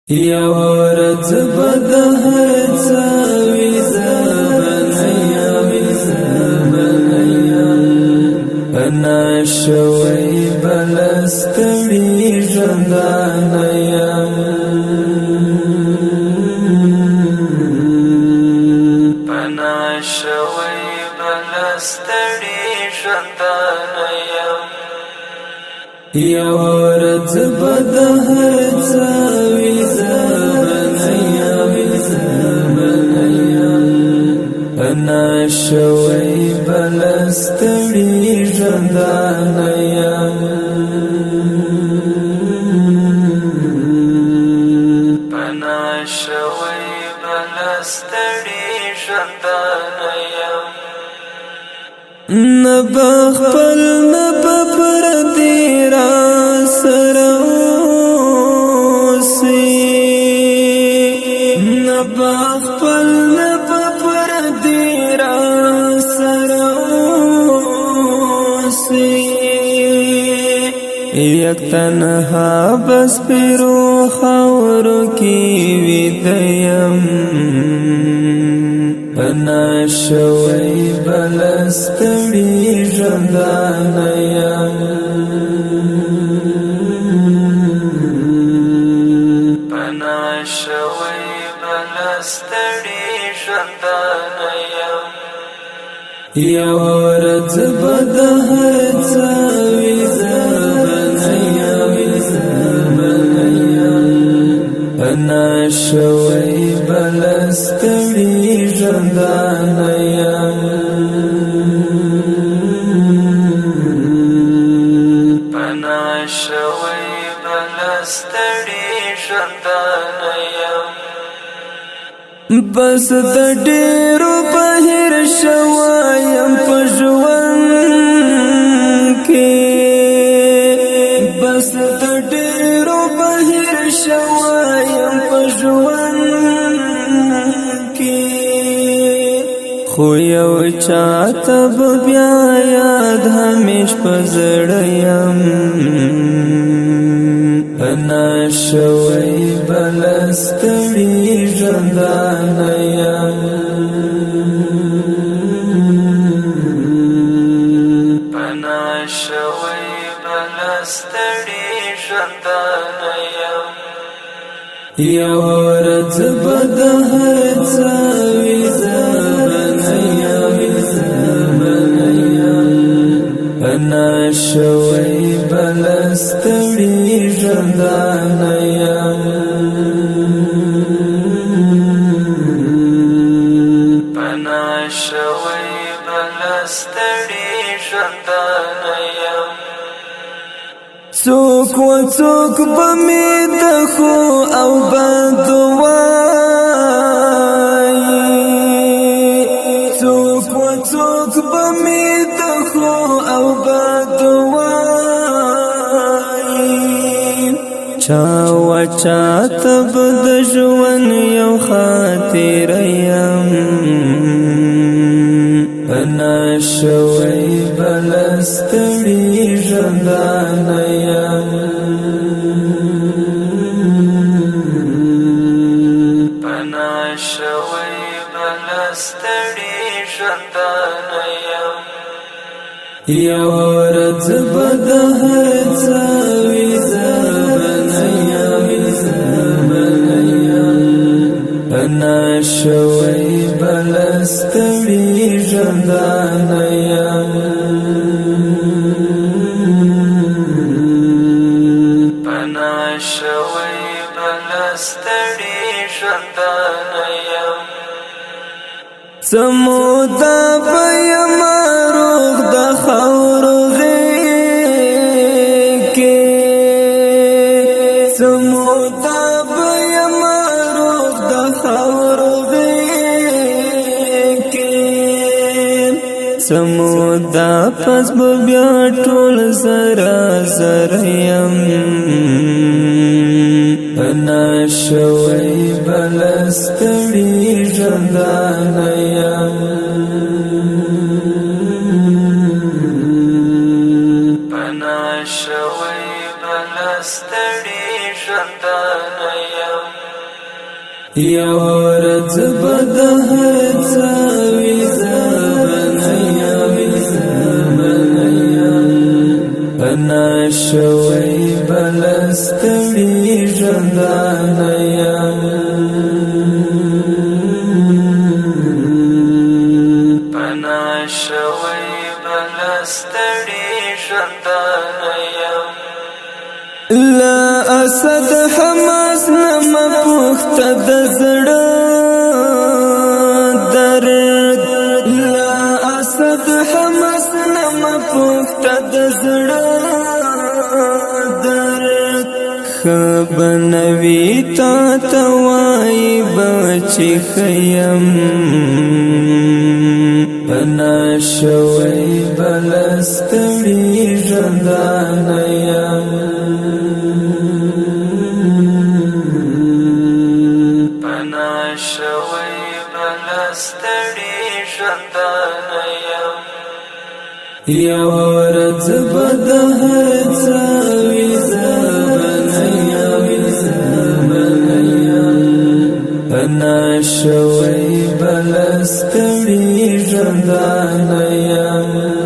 یا ورځ به د هر څه وي زبنیا انا شوی بلستړي ژوندانه یم انا شوی بلستړي ژوندانه یم یا ورځ به د هر څه وي زبنیا انا شوی بلستړي ژوندانه یم انا شوی بلستړي ژوندانه یم نه به خپل نه به پردي را سره اوسي نه به خپل نه به پردي را سره اوسي یک تنها بس پیرو خاورو کی ویده یم انا شوی بلستړي ژوندانه یم انا شوی بلستړي ژوندانه یم یا ورځ به د هر څه وي زبنیا انا شوی بلستړي ژوندانه یم انا شوی بلستړي ژوندانه یم بس د ډېرو بهر شوایم په ژوند کې بس د ډېرو بهر شوایم په ژوند کې خو یو چاته به بیا یاد همیش په زړه یم انا شوی بلستړي ژوندانه یم انا شوی بلستړي ژوندانه یم یا ورځ به د هر څه وي زبنیا انا شوی بلستړي ژوندانه یم انا شوی بلستړي ژوندانه یم څوک و څوک به مې د ښو او بد وایي څوک و څوک به مې د ښو او بد وایي چا و چاته به د ژوند یو خاطره یم انا شوی بلستړي ژوندانه یم انا شوی بلستړي ژوندانه یم یا ورځ به د هر څه وي زبنیا انا شوی بلستړي ژوندانه یم انا شوی بلستړي ژوندانه یم څه موده به یم روغ د خاورو غېږ کې څه موده به یم روغ د خاورو غېږ کې څه موده پس به بیا ټول زره زره یم انا شوی بلستړي ژوندانه یم انا شوی بلستړي ژوندانه یم یو ورځ به د هر څه ویزه بنیم پنا شوی بلستړي ژوندانه یم پنا شوی بلستړي ژوندانه یم لا اسد حماس نما پخته د زړه درد لا اسد حماس نما پخته د زړه درد خبنوي تا توای بچی خیم پنا شوی بلستړي ژوندانه یم شوی بلستړي ژوندانه یم یو ورځ به د هر څه ویزه بنیم پنا شوی بلستړي ژوندانه یم